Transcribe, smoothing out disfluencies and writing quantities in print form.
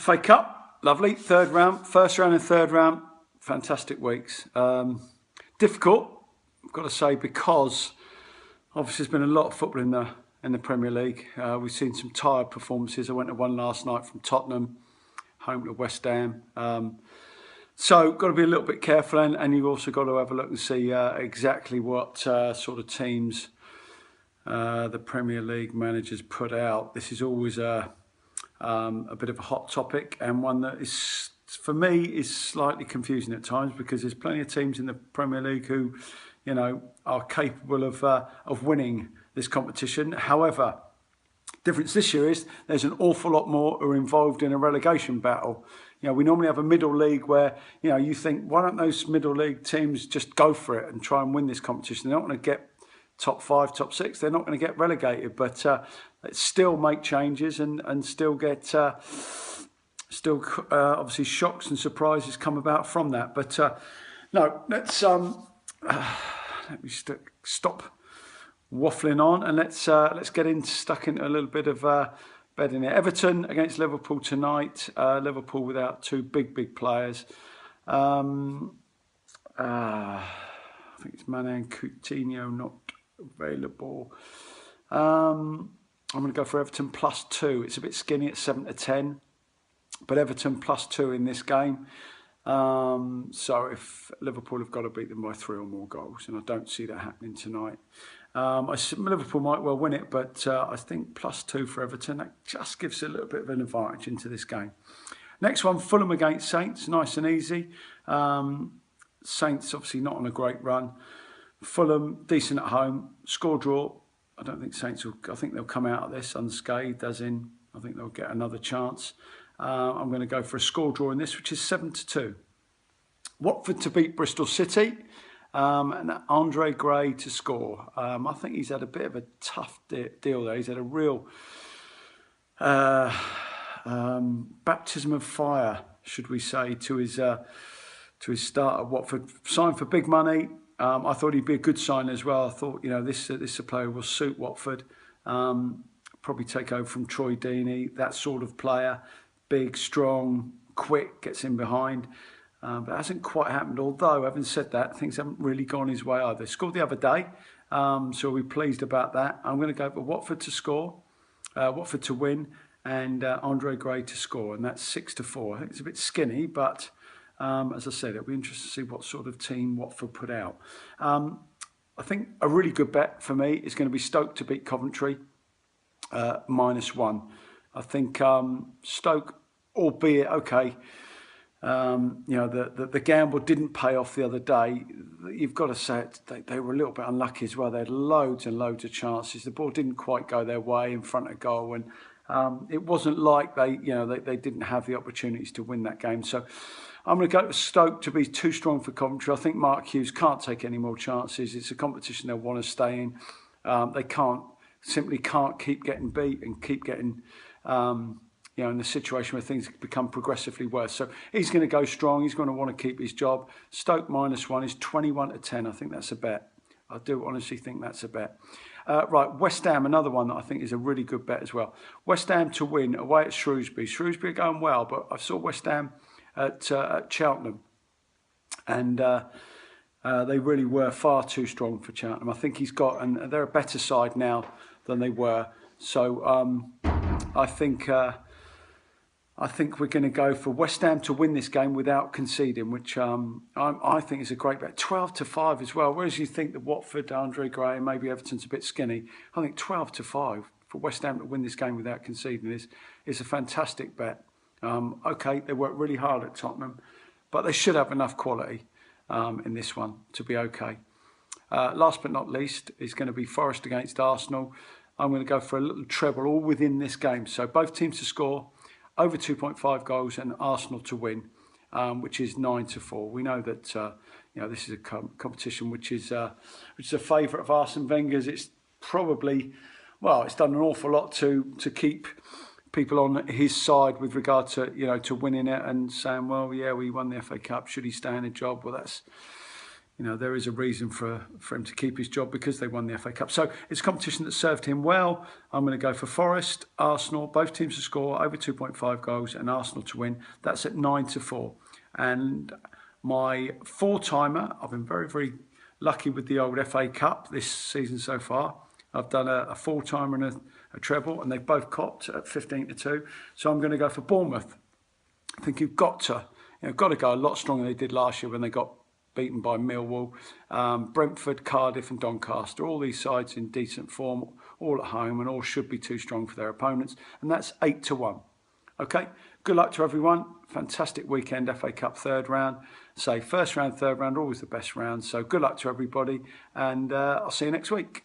FA Cup, lovely. Third round, first round and third round, fantastic weeks. Difficult, I've got to say, because obviously there's been a lot of football in the Premier League. We've seen some tired performances. I went to one last night from Tottenham, home to West Ham. So got to be a little bit careful, and you've also got to have a look and see exactly what sort of teams the Premier League managers put out. This is always a bit of a hot topic, and one that is, for me, is slightly confusing at times, because there's plenty of teams in the Premier League who, you know, are capable of winning this competition. However, difference this year is there's an awful lot more who are involved in a relegation battle. You know, we normally have a middle league where, you know, you think, why don't those middle league teams just go for it and try and win this competition? They're not going to get top 5, top 6. They're not going to get relegated, but let's still make changes and still get obviously shocks and surprises come about from that. But no, let's let me stop waffling on, and let's get stuck into a little bit of betting here. Everton against Liverpool tonight. Liverpool without two big players. I think it's Mane and Coutinho not available. I'm going to go for Everton +2. It's a bit skinny at 7 to 10, but Everton +2 in this game. So if Liverpool have got to beat them by 3 or more goals, and I don't see that happening tonight. Liverpool might well win it, but I think +2 for Everton. That just gives a little bit of an advantage into this game. Next one, Fulham against Saints, nice and easy. Saints obviously not on a great run. Fulham decent at home, score draw. I don't think Saints will. I think they'll come out of this unscathed, as in I think they'll get another chance. I'm going to go for a score draw in this, which is 7 to 2. Watford to beat Bristol City. And Andre Gray to score. I think he's had a bit of a tough deal there. He's had a real baptism of fire, should we say, to his start at Watford. Signed for big money. I thought he'd be a good sign as well. I thought, you know, this player will suit Watford. Probably take over from Troy Deeney, that sort of player. Big, strong, quick, gets in behind. But it hasn't quite happened, although, having said that, things haven't really gone his way either. Scored the other day, so we're pleased about that. I'm going to go for Watford to score, Watford to win, and Andre Gray to score, and that's 6 to 4. I think it's a bit skinny, but as I said, it'll be interesting to see what sort of team Watford put out. I think a really good bet for me is going to be Stoke to beat Coventry, -1. I think Stoke, albeit okay, you know, the gamble didn't pay off the other day. You've got to say they were a little bit unlucky as well. They had loads and loads of chances. The ball didn't quite go their way in front of goal, and it wasn't like they didn't have the opportunities to win that game. So I'm going to go to Stoke to be too strong for Coventry. I think Mark Hughes can't take any more chances. It's a competition they want to stay in. They simply can't keep getting beat and keep getting you know, in a situation where things become progressively worse. So he's going to go strong. He's going to want to keep his job. Stoke -1 is 21 to 10. I think that's a bet. I do honestly think that's a bet. Right, West Ham, another one that I think is a really good bet as well. West Ham to win away at Shrewsbury. Shrewsbury are going well, but I saw West Ham at Cheltenham, and they really were far too strong for Cheltenham. I think and they're a better side now than they were. So I think we're going to go for West Ham to win this game without conceding, which I think is a great bet. 12 to 5 as well. Whereas you think that Watford, Andre Gray, and maybe Everton's a bit skinny, I think 12 to 5 for West Ham to win this game without conceding is a fantastic bet. Okay, they worked really hard at Tottenham, but they should have enough quality in this one to be okay. Last but not least is going to be Forest against Arsenal. I'm going to go for a little treble all within this game. So both teams to score over 2.5 goals and Arsenal to win, which is 9 to 4. We know that you know, this is a competition which is a favourite of Arsene Wenger's. It's probably, well, it's done an awful lot to keep people on his side with regard to, you know, to winning it and saying, well, yeah, we won the FA Cup. Should he stay in a job? Well, that's there is a reason for him to keep his job, because they won the FA Cup. So it's a competition that served him well. I'm going to go for Forest, Arsenal, both teams to score over 2.5 goals and Arsenal to win. That's at 9-4. And my four-timer, I've been very, very lucky with the old FA Cup this season so far. I've done a four-timer and a treble, and they've both copped at 15-2. So I'm going to go for Bournemouth. I think you've got to go a lot stronger than they did last year when they got beaten by Millwall, Brentford, Cardiff and Doncaster. All these sides in decent form, all at home, and all should be too strong for their opponents. And that's 8-1. Okay, good luck to everyone. Fantastic weekend, FA Cup third round. Say first round, third round, always the best round. So good luck to everybody, and I'll see you next week.